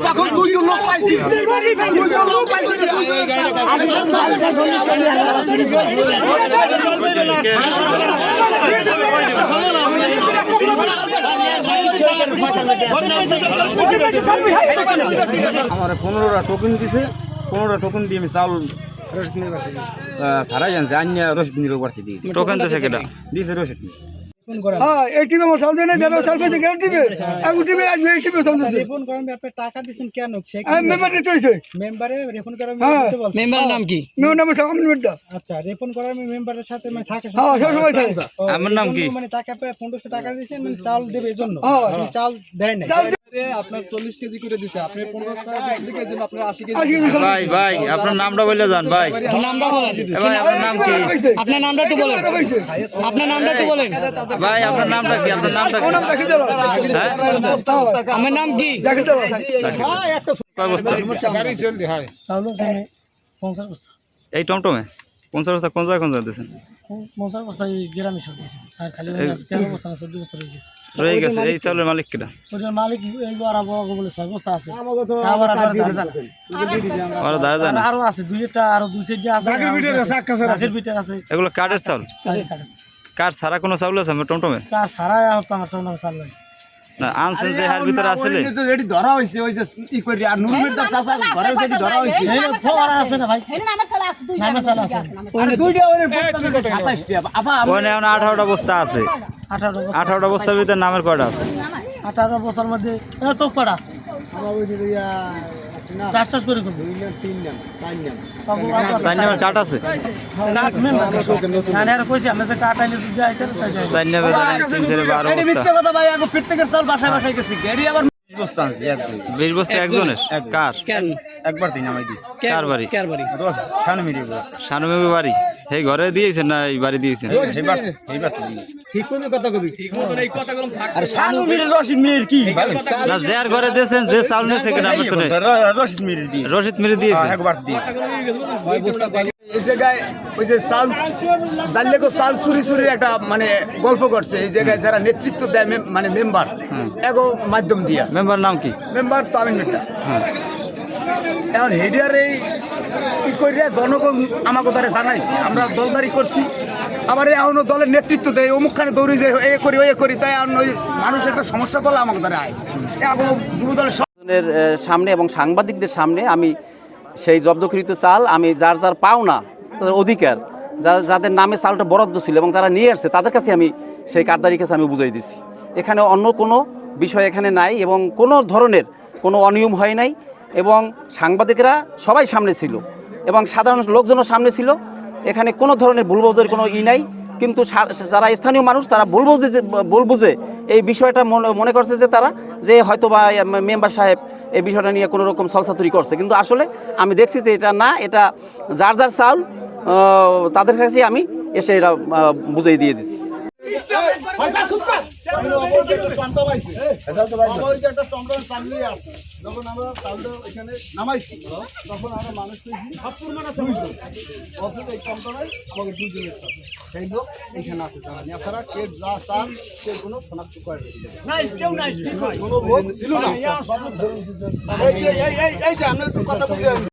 তখন দুইজন লোক পাইছি আমার 15টা টোকেন দিছে, 15টা টোকেন দিয়ে আমি চাউল সারাই জানছে আনিয়া রসিদ নিয়ে করতে দিয়েছি। টোকেন দিছে কেটা দিয়েছে রসিদ নিয়ে। হ্যাঁ এই টিমে আমার সাল দেয় না, যারা সাল পেয়েছে গেল টিমে এক টিমে আসবে, এই টিমে সাল দিছে। রেফোন করেন আপনি টাকা দিবেন কেন? আমি মেম্বার দিতে হইছে, মেম্বারে রেফোন করার হ্যাঁ। দিতে বলছেন। মেম্বারের নাম কি? মেম্বার নামে সামনে মেম্বারটা। আচ্ছা রেফোন করার মেম্বারের সাথে মানে থাকে হ্যাঁ সব সময় থাকে। আমার নাম কি? মানে টাকা 1500 টাকা দিয়েছেন মানে চাল দেবে এজন্য। হ্যাঁ। আপনি চাল দেয় না। চাল আপনার 40 কেজি করে দিছে, আপনি 1500 টাকা দিছেন দেখে জন্য আপনার 80 কেজি 80 কেজি চাল ভাই ভাই আপনার নামটা বলে যান ভাই। নামটা বলেন, ভাই আপনার নাম কি? আপনার নামটা একটু বলেন, আপনার নামটা একটু বলেন। ভাই আপনার নামটা কি? আপনার নামটা কি? আমার নাম দেখে দাও। আমার নাম কি? দেখে দাও। কয় বস্তা? চাউল আছে 50 বস্তা। এই টমটমে 50 বস্তা কোন জায়গায় দিয়েছেন? 50 বস্তা এই গ্রামে সব দিয়েছে। আর খালি 13 বস্তা না 14 বস্তা রয়ে গেছে। রয়ে গেছে। এই চাউলের মালিক কেটা? ওটার মালিক এই আরাবো বলে 6 বস্তা আছে। আবার আবার ধারে জানা। ওরা দায় যায় না। আরো আছে দুইটা আরো দুই সাইডে আছে। জাগির বিটের আছে, জাগির বিটের আছে। এগুলো কার্ডের চাউল? কার্ড ছাড়া কোনো চাউল আছে আমার টমটমে? কার সারাই আমার টমটম চাল নাই। না আনছেন যে হার ভিতরে আসলে এটি ধরা হয়েছে ওই যে ই করি আর নুরমির দা চাচা ঘরে যদি ধরা হয়েছে এই ফোয়ারা আছে না ভাই? আমার সালা আছে, দুইটা আমার সালা আছে। আর দুইটা ওরে 27 টা আপা ওখানে এখন 18টা বস্তা আছে। 18 বস্তা। 18টা বস্তার ভিতরে নামের কয়টা আছে? 18 বস্তার মধ্যে তো পাড়া আমার ওই যে টাস টাস করে করব। 3 নাম 4 নাম চার নামের কার্ড আছে? না আর কইছি আমি যে কাটাইলে যদি আইতে তাই যায়। চার নামের 312 এটি মিথ্যা কথা ভাই, আগে প্রত্যেকের চাল বাসায় বাসায় গেছে এটি আবার 20 বস্তা আনছি একদিন। 20 বস্তা একজনের? কার? কেন? একবার দিন আমায় দিয়েছি। কার বাড়ি? কার বাড়ি? শানমিরি শানুমেবি বাড়ি? এই ঘরে দিয়েছেন না এই বাড়ি দিয়েছেন? এইবার তো দিয়েছি। ঠিক কোন কথা কবি ঠিক মতন এই কথাগুলো থাকবে। আর শানমিরির রসিদ মিরির কি না যার ঘরে দিয়েছেন যে চাউল নিয়েছে কেন আমার তো নেই। রসিদ মিরির দিয়ে রশিদ মেরে দিয়েছে? একবার দিয়েছি। এই জায়গায় ওই যে চাল জানলে গো চাল চুরি চুরির একটা মানে গল্প করছে এই জায়গায় যারা নেতৃত্ব দেয় মানে মেম্বার এগো মাধ্যম দিয়া। মেম্বার নাম কি? মেম্বার তো আমি মিটা এখন হেডিয়ার এই ই করিয়া জনগণ আমাকে তারা জানাইছে, আমরা দলদারি করছি। আবার এখনো দলের নেতৃত্ব দেয় অমুকখানে দৌড়ি যে এ করি ওই করি, তাই এখন ওই মানুষ একটা সমস্যা করলে আমাকে তারা আয় এখন যুব দলের সামনে এবং সাংবাদিকদের সামনে আমি সেই জব্দকৃত চাল আমি যার যার পাওনা তাদের অধিকার যাদের নামে চালটা বরাদ্দ ছিল এবং যারা নিয়ে আসছে তাদের কাছে আমি সেই কার্ডদারির কাছে আমি বুঝাই দিছি। এখানে অন্য কোনো বিষয় এখানে নাই এবং কোনো ধরনের কোনো অনিয়ম হয় নাই এবং সাংবাদিকরা সবাই সামনে ছিল এবং সাধারণ লোকজনও সামনে ছিল। এখানে কোনো ধরনের ভুল বোঝার কোনো নাই, কিন্তু যারা স্থানীয় মানুষ তারা ভুল বুঝে এই বিষয়টা মনে করছে যে তারা যে হয়তো বা মেম্বার সাহেব এই বিষয়টা নিয়ে কোনো রকম ছলচাতুরি করছে, কিন্তু আসলে আমি দেখছি যে এটা না, এটা যার যার চাউল তাদের কাছে আমি এসে এটা বুঝিয়ে দিয়ে দিছি। যখন আমরা চালটা এখানে নামাইছি তখন আমরা মানুষ পেয়েছি এই কম্পাউন্ডার আমাকে 2 জনের সাথে সেই লোক এইখানে আছে তারা এছাড়া কে যা চাল সে কোনো শনাক্ত করে নাই, কেউ নাই, কোনো লোক ছিল না। এই যে আমরা একটু কথা বলি।